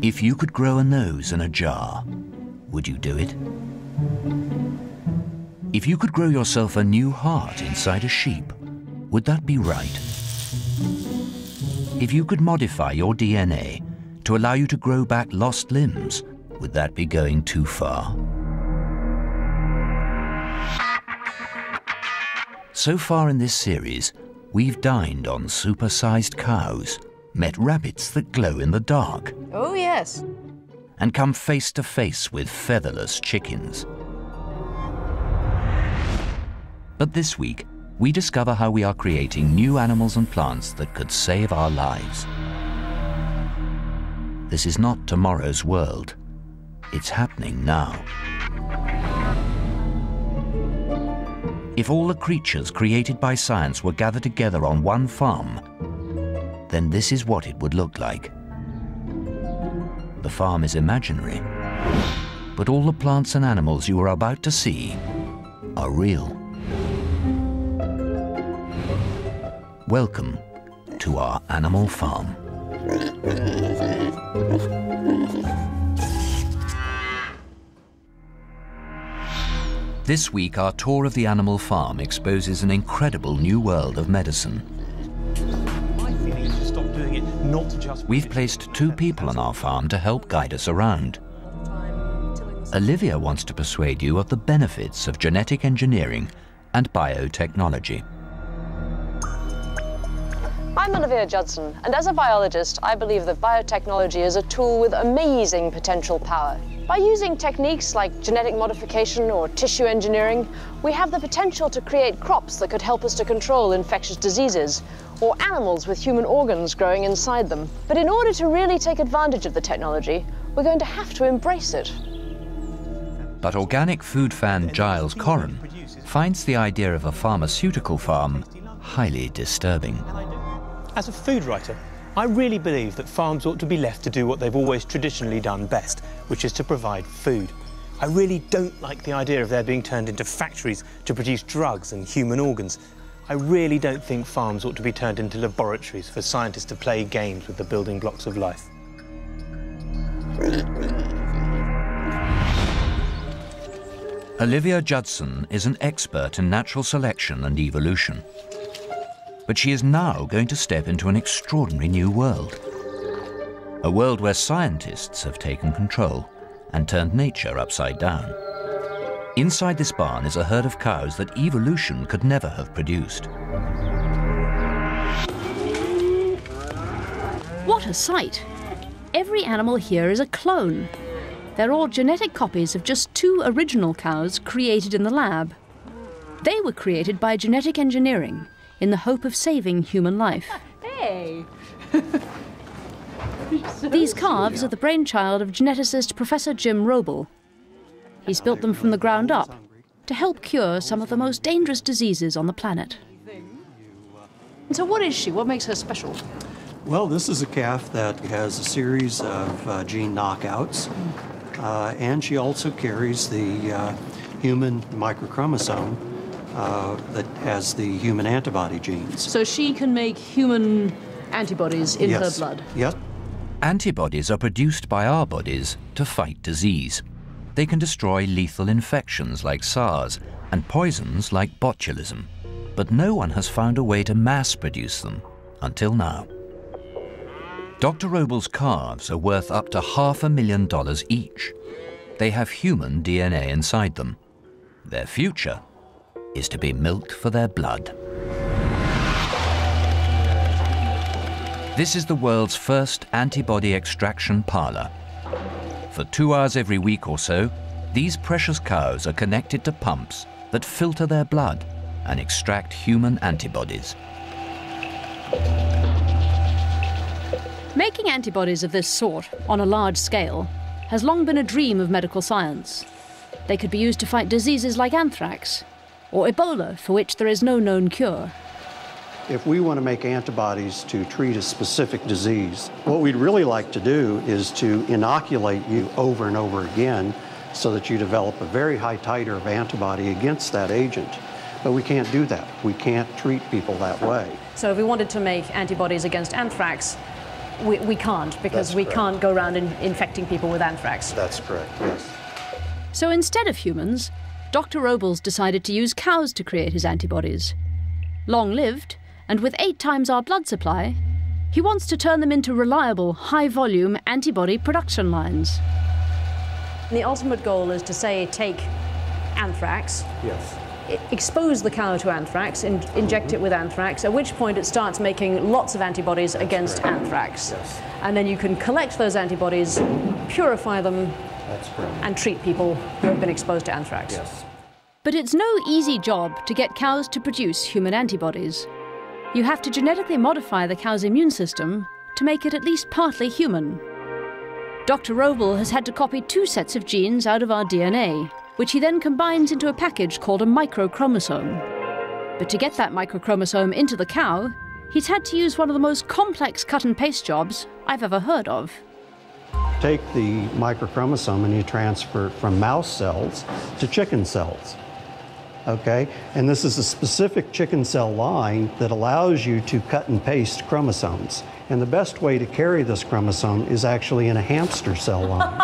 If you could grow a nose in a jar, would you do it? If you could grow yourself a new heart inside a sheep, would that be right? If you could modify your DNA to allow you to grow back lost limbs, would that be going too far? So far in this series, we've dined on super-sized cows, met rabbits that glow in the dark. Oh, yes. And come face to face with featherless chickens. But this week, we discover how we are creating new animals and plants that could save our lives. This is not tomorrow's world. It's happening now. If all the creatures created by science were gathered together on one farm, then this is what it would look like. The farm is imaginary, but all the plants and animals you are about to see are real. Welcome to our animal farm. This week, our tour of the animal farm exposes an incredible new world of medicine. My feeling is to stop doing it, not just... We've placed 2 people on our farm to help guide us around. Olivia wants to persuade you of the benefits of genetic engineering and biotechnology. I'm Olivia Judson, and as a biologist, I believe that biotechnology is a tool with amazing potential power. By using techniques like genetic modification or tissue engineering, we have the potential to create crops that could help us to control infectious diseases, or animals with human organs growing inside them. But in order to really take advantage of the technology, we're going to have to embrace it. But organic food fan Giles Corran finds the idea of a pharmaceutical farm highly disturbing. As a food writer, I really believe that farms ought to be left to do what they've always traditionally done best, which is to provide food. I really don't like the idea of their being turned into factories to produce drugs and human organs. I really don't think farms ought to be turned into laboratories for scientists to play games with the building blocks of life. Olivia Judson is an expert in natural selection and evolution. But she is now going to step into an extraordinary new world. A world where scientists have taken control and turned nature upside down. Inside this barn is a herd of cows that evolution could never have produced. What a sight! Every animal here is a clone. They're all genetic copies of just 2 original cows created in the lab. They were created by genetic engineering in the hope of saving human life. Hey! These calves are the brainchild of geneticist Professor Jim Roble. He's built them from the ground up to help cure some of the most dangerous diseases on the planet. So what is she? What makes her special? Well, this is a calf that has a series of gene knockouts, and she also carries the human microchromosome that has the human antibody genes. So she can make human antibodies in her blood? Yes. Antibodies are produced by our bodies to fight disease. They can destroy lethal infections like SARS and poisons like botulism. But no one has found a way to mass produce them until now. Dr. Roble's calves are worth up to $500,000 each. They have human DNA inside them. Their future is to be milked for their blood. This is the world's first antibody extraction parlor. For 2 hours every week or so, these precious cows are connected to pumps that filter their blood and extract human antibodies. Making antibodies of this sort on a large scale has long been a dream of medical science. They could be used to fight diseases like anthrax, or Ebola, for which there is no known cure. If we want to make antibodies to treat a specific disease, what we'd really like to do is to inoculate you over and over again so that you develop a very high titer of antibody against that agent. But we can't do that. We can't treat people that way. So if we wanted to make antibodies against anthrax, we can't, because we can't go around infecting people with anthrax. That's correct, yes. So instead of humans, Dr. Robles decided to use cows to create his antibodies. Long-lived, and with 8 times our blood supply, he wants to turn them into reliable, high-volume antibody production lines. The ultimate goal is to, say, take anthrax, Yes. expose the cow to anthrax, inject it with anthrax, at which point it starts making lots of antibodies against anthrax. Yes. And then you can collect those antibodies, purify them, That's correct. and treat people who have been exposed to anthrax. Yes. But it's no easy job to get cows to produce human antibodies. You have to genetically modify the cow's immune system to make it at least partly human. Dr. Roble has had to copy 2 sets of genes out of our DNA, which he then combines into a package called a microchromosome. But to get that microchromosome into the cow, he's had to use one of the most complex cut-and-paste jobs I've ever heard of. Take the microchromosome and you transfer it from mouse cells to chicken cells. Okay? And this is a specific chicken cell line that allows you to cut and paste chromosomes. And the best way to carry this chromosome is actually in a hamster cell line.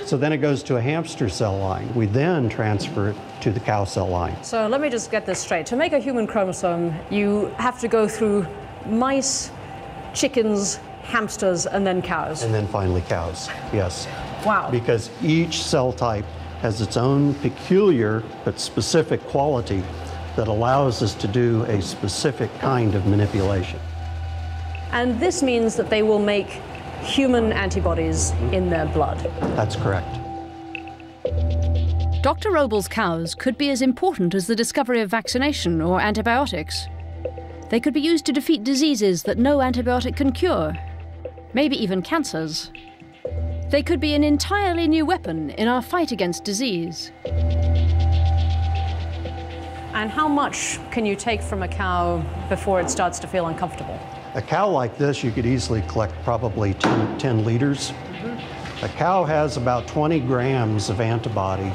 So then it goes to a hamster cell line. We then transfer it to the cow cell line. So let me just get this straight. To make a human chromosome, you have to go through mice, chickens, hamsters, and then cows. And then finally cows, yes. Wow. Because each cell type has its own peculiar but specific quality that allows us to do a specific kind of manipulation. And this means that they will make human antibodies in their blood. That's correct. Dr. Roble's cows could be as important as the discovery of vaccination or antibiotics. They could be used to defeat diseases that no antibiotic can cure, maybe even cancers. They could be an entirely new weapon in our fight against disease. And how much can you take from a cow before it starts to feel uncomfortable? A cow like this, you could easily collect probably 10 liters. A cow has about 20 grams of antibody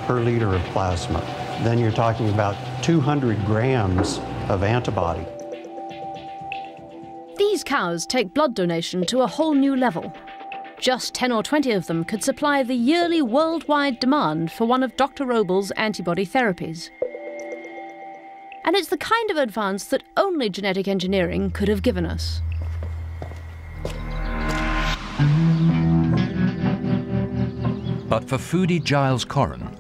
per liter of plasma. Then you're talking about 200 grams of antibody. These cows take blood donation to a whole new level. Just 10 or 20 of them could supply the yearly worldwide demand for one of Dr. Roble's antibody therapies. And it's the kind of advance that only genetic engineering could have given us. But for foodie Giles Corran,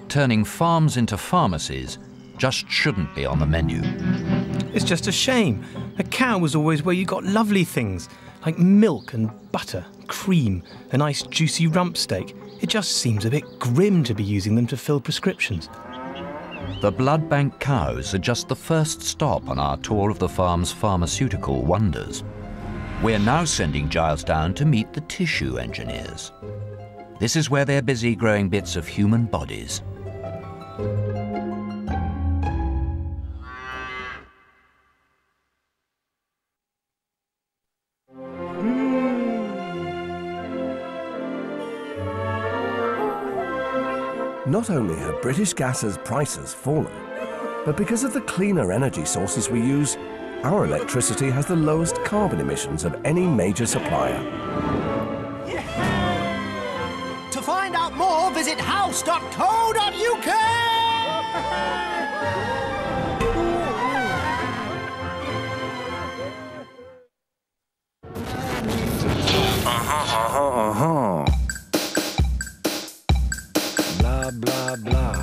turning farms into pharmacies just shouldn't be on the menu. It's just a shame. A cow was always where you got lovely things, like milk and butter, cream, a nice juicy rump steak. It just seems a bit grim to be using them to fill prescriptions. The blood bank cows are just the first stop on our tour of the farm's pharmaceutical wonders. We're now sending Giles down to meet the tissue engineers. This is where they're busy growing bits of human bodies. Not only have British Gas's prices fallen, but because of the cleaner energy sources we use, our electricity has the lowest carbon emissions of any major supplier. To find out more, visit house.co.uk! Blah, blah, blah.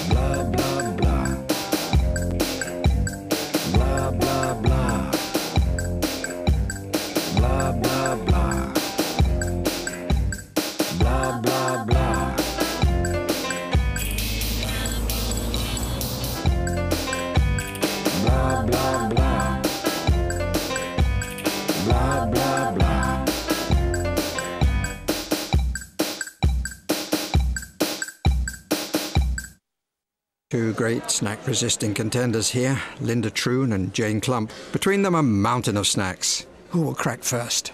Blah, blah, blah. Blah, blah, blah. Blah, blah, blah. Blah, blah, blah. Blah, blah, blah. Blah, blah, blah. Two great snack-resisting contenders here, Linda Troon and Jane Clump. Between them, a mountain of snacks. Who will crack first?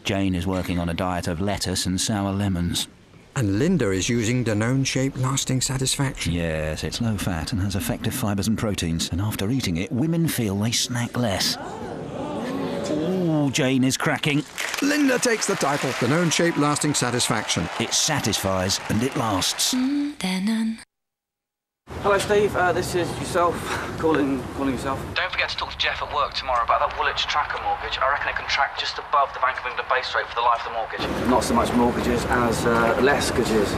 Jane is working on a diet of lettuce and sour lemons. And Linda is using Danone-shaped lasting satisfaction. Yes, it's low fat and has effective fibres and proteins. And after eating it, women feel they snack less. Original Jane is cracking. Linda takes the title. The known shape lasting satisfaction. It satisfies and it lasts. Hello, Steve. This is yourself. Calling yourself. Don't forget to talk to Jeff at work tomorrow about that Woolwich tracker mortgage. I reckon it can track just above the Bank of England base rate for the life of the mortgage. Not so much mortgages as leskages.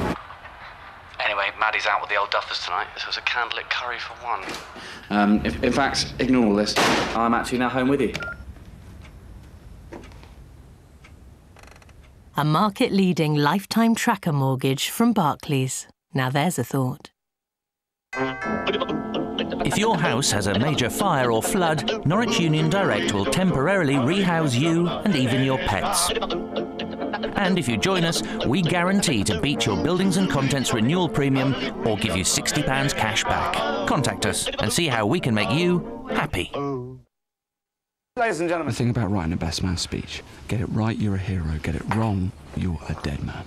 Anyway, Maddie's out with the old duffers tonight. This was a candlelit curry for one. In fact, ignore all this. I'm actually now home with you. A market-leading lifetime tracker mortgage from Barclays. Now there's a thought. If your house has a major fire or flood, Norwich Union Direct will temporarily rehouse you and even your pets. And if you join us, we guarantee to beat your buildings and contents renewal premium or give you £60 cash back. Contact us and see how we can make you happy. Ladies and gentlemen. The thing about writing a best man speech, get it right, you're a hero. Get it wrong, you're a dead man.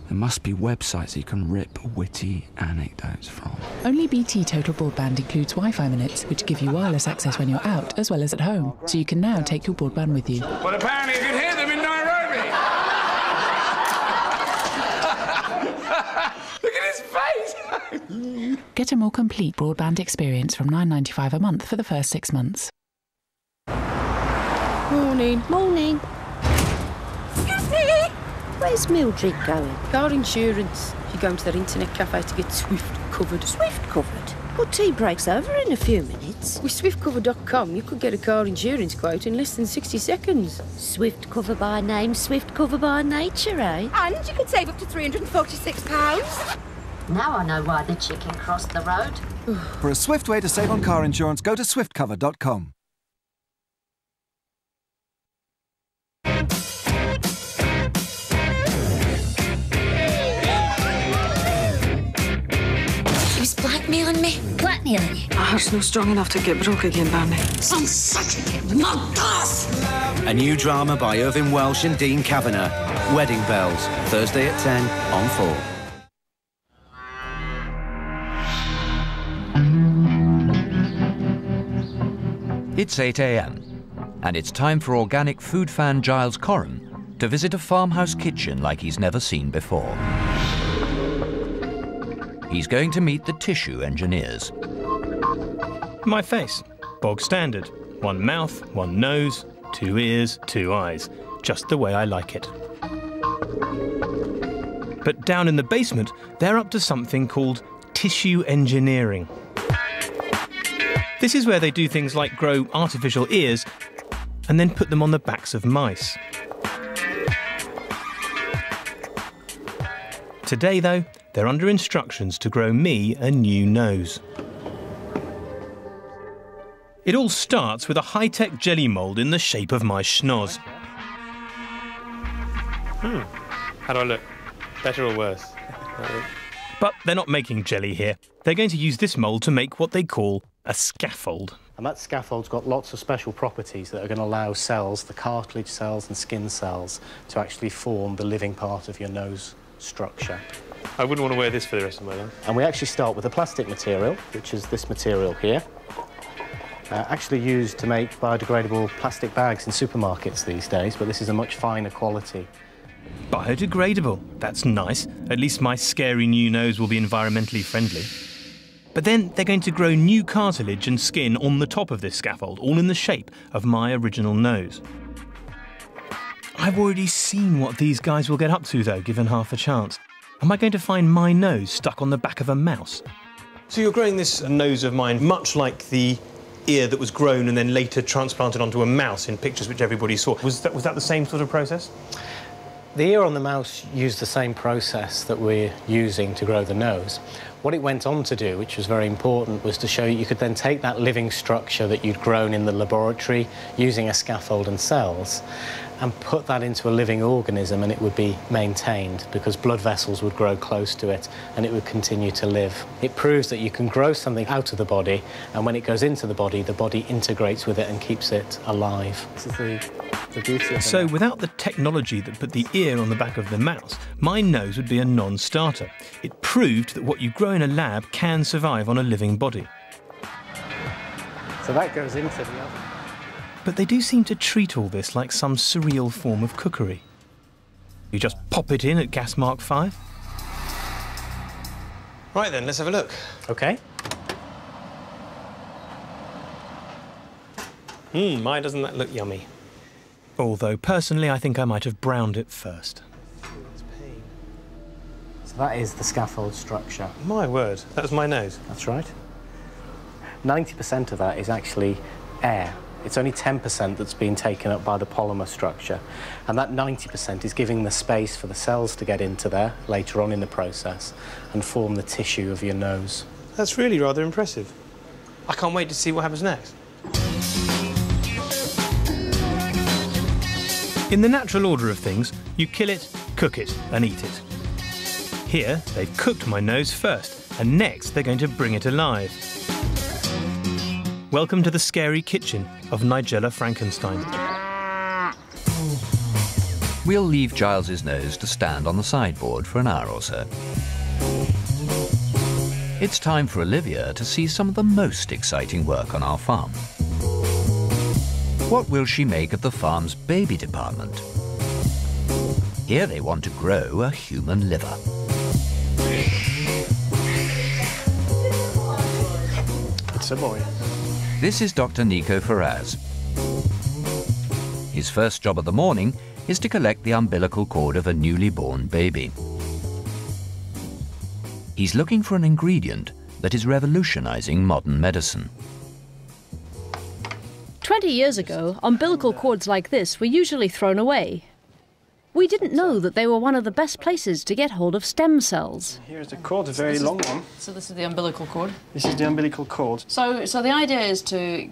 There must be websites that you can rip witty anecdotes from. Only BT Total Broadband includes Wi-Fi minutes, which give you wireless access when you're out, as well as at home. So you can now take your broadband with you. But apparently you can hear them in Nairobi! Look at his face! Get a more complete broadband experience from £9.95 a month for the first 6 months. Morning. Morning. Excuse me! Where's Mildred going? Car insurance. She's going to their internet cafe to get Swift covered. Swift covered? Well, tea breaks over in a few minutes. With swiftcover.com, you could get a car insurance quote in less than 60 seconds. Swift cover by name, Swift cover by nature, eh? And you could save up to £346. Now I know why the chicken crossed the road. For a swift way to save on car insurance, go to swiftcover.com. He's blackmailing me. Blackmailing you? My heart's not strong enough to get broke again, Barney. Sounds such a mongoose. A new drama by Irving Welsh and Dean Kavanagh. Wedding Bells, Thursday at 10 on 4. It's 8 a.m. and it's time for organic food fan Giles Coram to visit a farmhouse kitchen like he's never seen before. He's going to meet the tissue engineers. My face, bog standard. 1 mouth, 1 nose, 2 ears, 2 eyes. Just the way I like it. But down in the basement, they're up to something called tissue engineering. This is where they do things like grow artificial ears and then put them on the backs of mice. Today, though, they're under instructions to grow me a new nose. It all starts with a high-tech jelly mould in the shape of my schnoz. How do I look? Better or worse? But they're not making jelly here. They're going to use this mould to make what they call a scaffold. And that scaffold's got lots of special properties that are going to allow cells, the cartilage cells and skin cells, to actually form the living part of your nose structure. I wouldn't want to wear this for the rest of my life. And we actually start with a plastic material, which is this material here. Actually used to make biodegradable plastic bags in supermarkets these days, but this is a much finer quality. Biodegradable. That's nice. At least my scary new nose will be environmentally friendly. But then they're going to grow new cartilage and skin on the top of this scaffold, all in the shape of my original nose. I've already seen what these guys will get up to, though, given half a chance. Am I going to find my nose stuck on the back of a mouse? So you're growing this nose of mine much like the ear that was grown and then later transplanted onto a mouse in pictures which everybody saw. Was that the same sort of process? The ear on the mouse used the same process that we're using to grow the nose. What it went on to do, which was very important, was to show you could then take that living structure that you'd grown in the laboratory using a scaffold and cells and put that into a living organism, and it would be maintained because blood vessels would grow close to it and it would continue to live. It proves that you can grow something out of the body, and when it goes into the body integrates with it and keeps it alive. This is the beauty of it. So without the technology that put the ear on the back of the mouse, my nose would be a non-starter. It proved that what you grow in a lab can survive on a living body. So that goes into the oven. But they do seem to treat all this like some surreal form of cookery. You just pop it in at gas mark 5. Right then, let's have a look. OK. My, doesn't that look yummy? Although, personally, I think I might have browned it first. So that is the scaffold structure. My word, that was my nose. That's right. 90% of that is actually air. It's only 10% that's been taken up by the polymer structure. And that 90% is giving the space for the cells to get into there later on in the process and form the tissue of your nose. That's really rather impressive. I can't wait to see what happens next. In the natural order of things, you kill it, cook it, and eat it. Here, they've cooked my nose first, and next they're going to bring it alive. Welcome to the scary kitchen of Nigella Frankenstein. We'll leave Giles's nose to stand on the sideboard for an hour or so. It's time for Olivia to see some of the most exciting work on our farm. What will she make of the farm's baby department? Here they want to grow a human liver. It's a boy. This is Dr. Nico Ferraz. His first job of the morning is to collect the umbilical cord of a newly born baby. He's looking for an ingredient that is revolutionizing modern medicine. 20 years ago, umbilical cords like this were usually thrown away. We didn't know that they were one of the best places to get hold of stem cells. Here's the cord, a very long one. So this is the umbilical cord? This is the umbilical cord. So the idea is to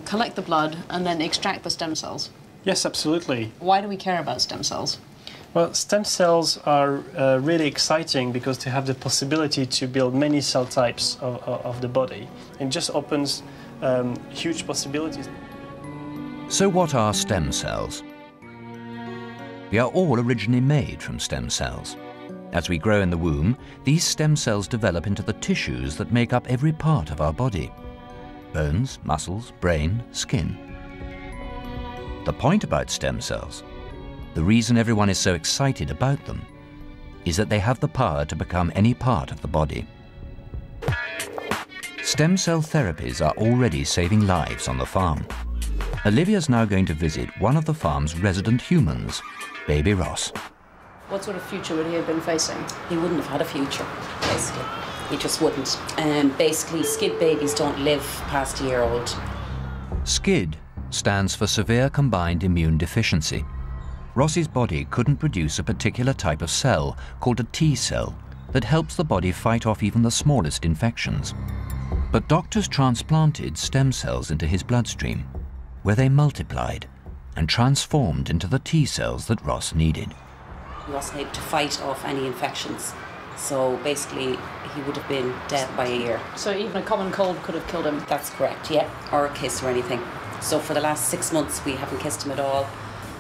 collect the blood and then extract the stem cells? Yes, absolutely. Why do we care about stem cells? Well, stem cells are really exciting because they have the possibility to build many cell types of the body. It just opens huge possibilities. So what are stem cells? They are all originally made from stem cells. As we grow in the womb, these stem cells develop into the tissues that make up every part of our body: bones, muscles, brain, skin. The point about stem cells, the reason everyone is so excited about them, is that they have the power to become any part of the body. Stem cell therapies are already saving lives on the farm. Olivia's now going to visit one of the farm's resident humans, baby Ross. What sort of future would he have been facing? He wouldn't have had a future, basically. He just wouldn't. Basically, SCID babies don't live past a year old. SCID stands for Severe Combined Immune Deficiency. Ross's body couldn't produce a particular type of cell called a T cell that helps the body fight off even the smallest infections. But doctors transplanted stem cells into his bloodstream, where they multiplied and transformed into the T cells that Ross needed. He wasn't able to fight off any infections, so basically he would have been dead by a year. So even a common cold could have killed him? That's correct, yeah, or a kiss or anything. So for the last 6 months we haven't kissed him at all.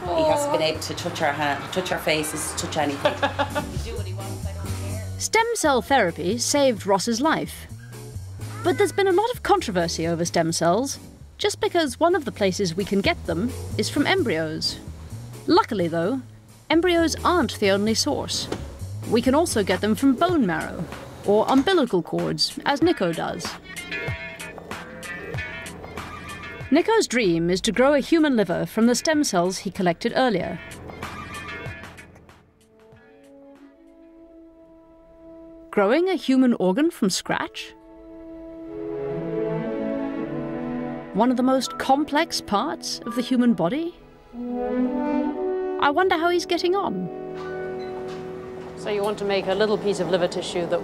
Aww. He hasn't been able to touch our hand, touch our faces, touch anything. He do what he wants, I don't care. Stem cell therapy saved Ross's life. But there's been a lot of controversy over stem cells, just because one of the places we can get them is from embryos. Luckily, though, embryos aren't the only source. We can also get them from bone marrow, or umbilical cords, as Nico does. Nico's dream is to grow a human liver from the stem cells he collected earlier. Growing a human organ from scratch? One of the most complex parts of the human body? I wonder how he's getting on. So you want to make a little piece of liver tissue that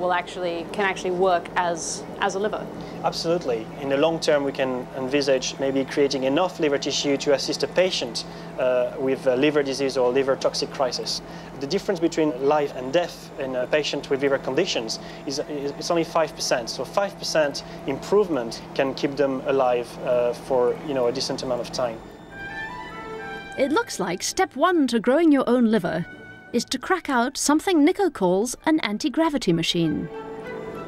can actually work as a liver? Absolutely. In the long term, we can envisage maybe creating enough liver tissue to assist a patient with a liver disease or liver toxic crisis. The difference between life and death in a patient with liver conditions is it's only 5%. So 5% improvement can keep them alive for a decent amount of time. It looks like step 1 to growing your own liver is to crack out something Nico calls an anti-gravity machine.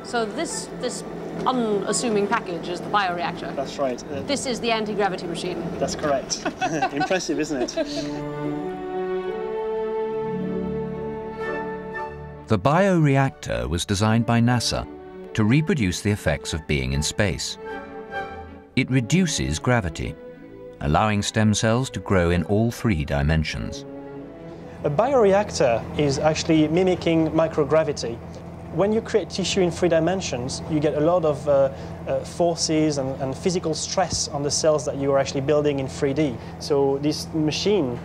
So this unassuming package is the bioreactor. That's right. This is the anti-gravity machine. That's correct. Impressive, isn't it? The bioreactor was designed by NASA to reproduce the effects of being in space. It reduces gravity, allowing stem cells to grow in all 3 dimensions. A bioreactor is actually mimicking microgravity. When you create tissue in 3 dimensions, you get a lot of forces and physical stress on the cells that you are actually building in 3D. So this machine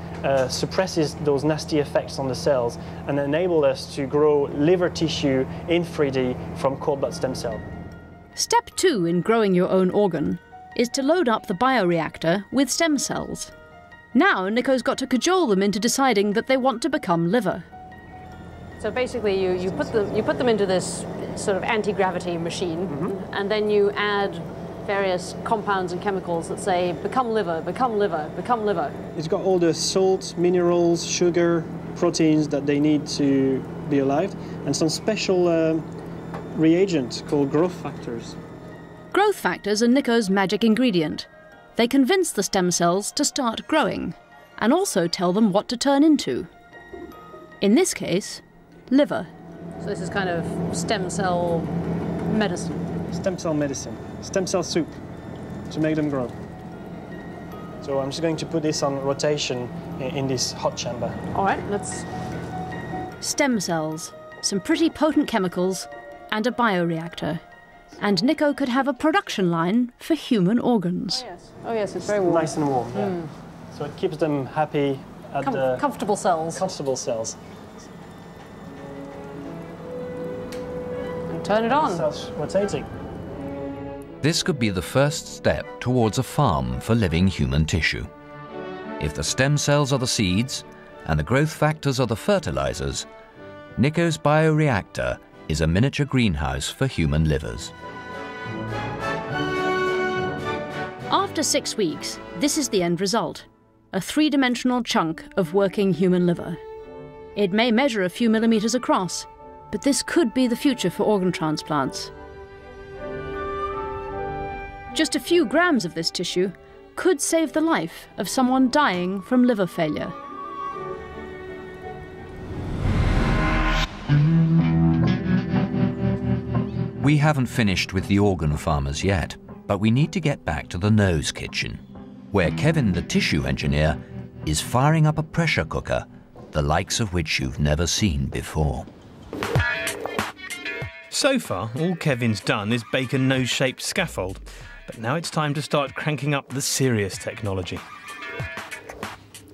suppresses those nasty effects on the cells and enable us to grow liver tissue in 3D from cord blood stem cell. Step 2 in growing your own organ is to load up the bioreactor with stem cells. Now Nico's got to cajole them into deciding that they want to become liver. So basically you put them into this sort of anti-gravity machine, and then you add various compounds and chemicals that say, become liver, become liver, become liver. It's got all the salt, minerals, sugar, proteins that they need to be alive, and some special reagent called growth factors. Growth factors are Nico's magic ingredient. They convince the stem cells to start growing, and also tell them what to turn into. In this case, liver. So this is kind of stem cell medicine. Stem cell medicine. Stem cell soup to make them grow. So I'm just going to put this on rotation in this hot chamber. All right, let's... Stem cells, some pretty potent chemicals, and a bioreactor. And Nico could have a production line for human organs. Oh yes, it's very warm. Nice and warm, yeah. So it keeps them happy at the... Comfortable cells. Comfortable cells. And turn it on. Starts rotating. This could be the first step towards a farm for living human tissue. If the stem cells are the seeds and the growth factors are the fertilizers, Nico's bioreactor is a miniature greenhouse for human livers. After 6 weeks, this is the end result. A 3-dimensional chunk of working human liver. It may measure a few millimeters across, but this could be the future for organ transplants. Just a few grams of this tissue could save the life of someone dying from liver failure. We haven't finished with the organ farmers yet, but we need to get back to the nose kitchen, where Kevin, the tissue engineer, is firing up a pressure cooker, the likes of which you've never seen before. So far, all Kevin's done is bake a nose-shaped scaffold, but now it's time to start cranking up the serious technology.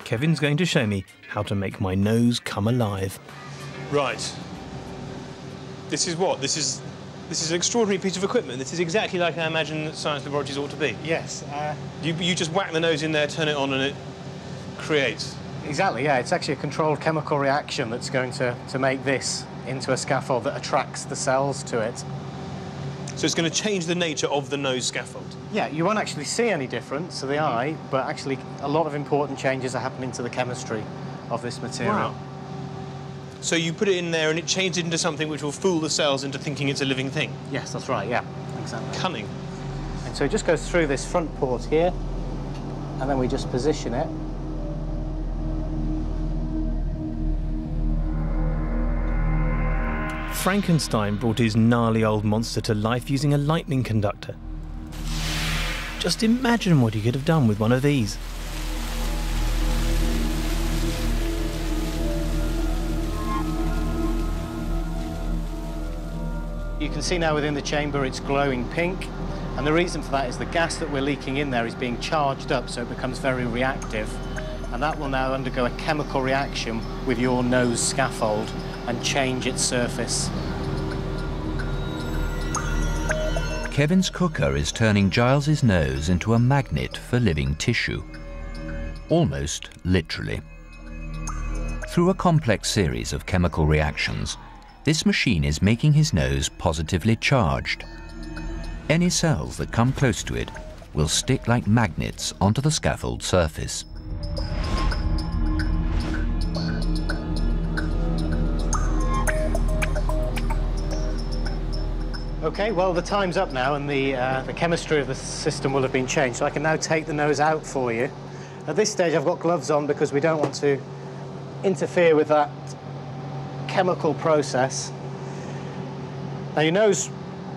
Kevin's going to show me how to make my nose come alive. Right. This is what? This is an extraordinary piece of equipment. This is exactly like I imagine that science laboratories ought to be. Yes. You just whack the nose in there, turn it on, and it creates. Exactly, yeah. It's actually a controlled chemical reaction that's going to make this into a scaffold that attracts the cells to it. So it's going to change the nature of the nose scaffold? Yeah, you won't actually see any difference to the eye, but actually a lot of important changes are happening to the chemistry of this material. Wow. So you put it in there and it changes it into something which will fool the cells into thinking it's a living thing? Yes, that's right, yeah, exactly. Cunning. And so it just goes through this front port here, and then we just position it. Frankenstein brought his gnarly old monster to life using a lightning conductor. Just imagine what he could have done with one of these. You can see now within the chamber it's glowing pink, and the reason for that is the gas that we're leaking in there is being charged up, so it becomes very reactive, and that will now undergo a chemical reaction with your nose scaffold and change its surface. Kevin's cooker is turning Giles's nose into a magnet for living tissue. Almost literally. Through a complex series of chemical reactions, this machine is making his nose positively charged. Any cells that come close to it will stick like magnets onto the scaffold surface. OK, well, the time's up now, and the chemistry of the system will have been changed, so I can now take the nose out for you. At this stage, I've got gloves on because we don't want to interfere with that chemical process. Now, your nose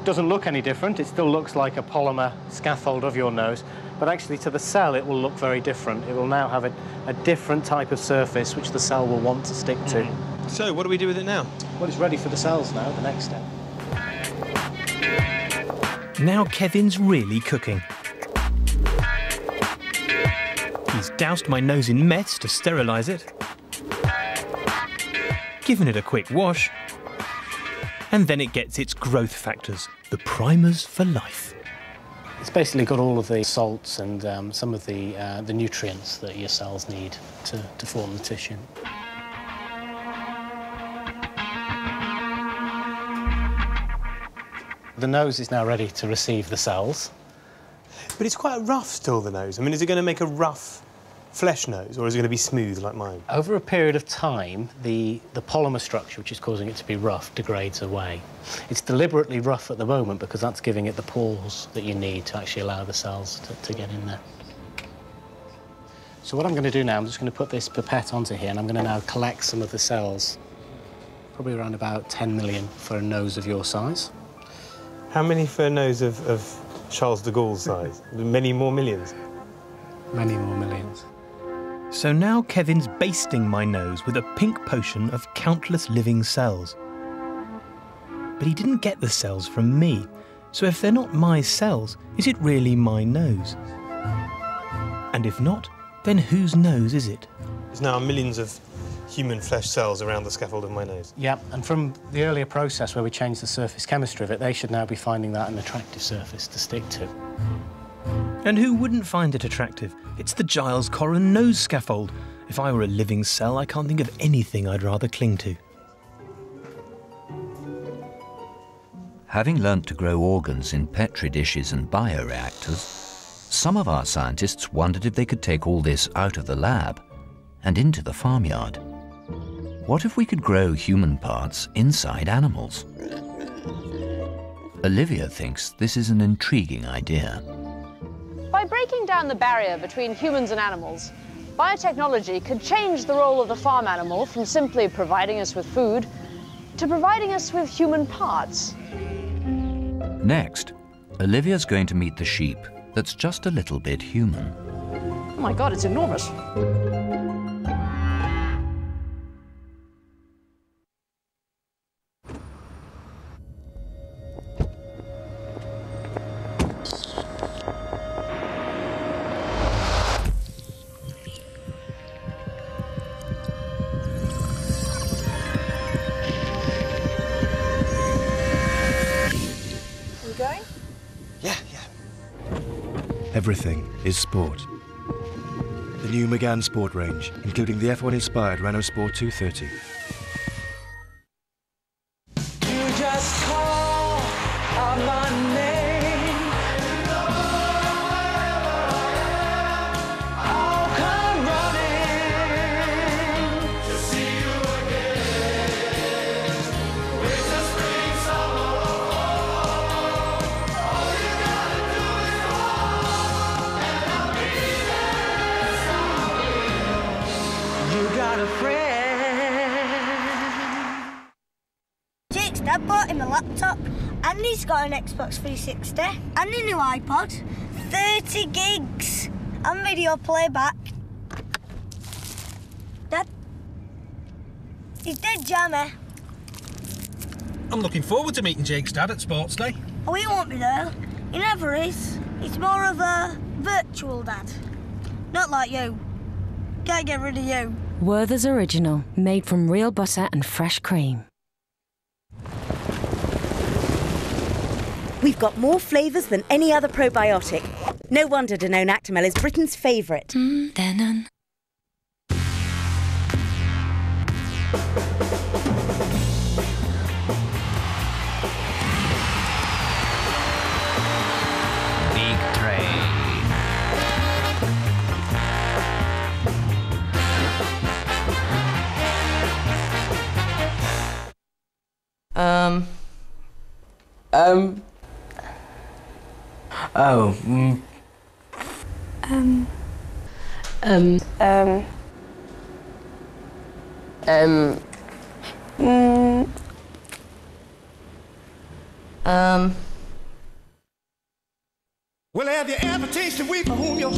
doesn't look any different. It still looks like a polymer scaffold of your nose, but actually to the cell it will look very different. It will now have a different type of surface which the cell will want to stick to. So, what do we do with it now? Well, it's ready for the cells now, the next step. Now Kevin's really cooking. He's doused my nose in meths to sterilise it, given it a quick wash, and then it gets its growth factors, the primers for life. It's basically got all of the salts and some of the nutrients that your cells need to form the tissue. The nose is now ready to receive the cells. But it's quite rough still, the nose. I mean, is it going to make a rough flesh nose, or is it going to be smooth like mine? Over a period of time, the polymer structure, which is causing it to be rough, degrades away. It's deliberately rough at the moment because that's giving it the pores that you need to actually allow the cells to get in there. So what I'm going to do now, I'm just going to put this pipette onto here, and I'm going to now collect some of the cells, probably around about 10 million for a nose of your size. How many for a nose of Charles de Gaulle's size? Many more millions? Many more millions. So now Kevin's basting my nose with a pink potion of countless living cells. But he didn't get the cells from me, so if they're not my cells, is it really my nose? And if not, then whose nose is it? There's now millions of human flesh cells around the scaffold of my nose. Yeah, and from the earlier process where we changed the surface chemistry of it, they should now be finding that an attractive surface to stick to. And who wouldn't find it attractive? It's the Giles Corran nose scaffold. If I were a living cell, I can't think of anything I'd rather cling to. Having learnt to grow organs in Petri dishes and bioreactors, some of our scientists wondered if they could take all this out of the lab and into the farmyard. What if we could grow human parts inside animals? Olivia thinks this is an intriguing idea. By breaking down the barrier between humans and animals, biotechnology could change the role of the farm animal from simply providing us with food to providing us with human parts. Next, Olivia's going to meet the sheep that's just a little bit human. Oh my God, it's enormous. Everything is sport. The new Megane Sport range, including the F1-inspired Renault Sport 230. You just call out my name. I'll come running to see you again. Winter, spring, summer, all you gotta do is call, and I'll be there somewhere. You got a friend. Jake's dad bought him a laptop, and he's got an Xbox 360 and a new iPod, 30 gigs and video playback. Dad, he's dead jammy. I'm looking forward to meeting Jake's dad at Sports Day. Oh, he won't be there. He never is. He's more of a virtual dad. Not like you. Can't get rid of you. Werther's Original, made from real butter and fresh cream. We've got more flavours than any other probiotic. No wonder Danone Actimel is Britain's favourite. Danone. Big train. Oh. Well, have you ever tasted weed for whom your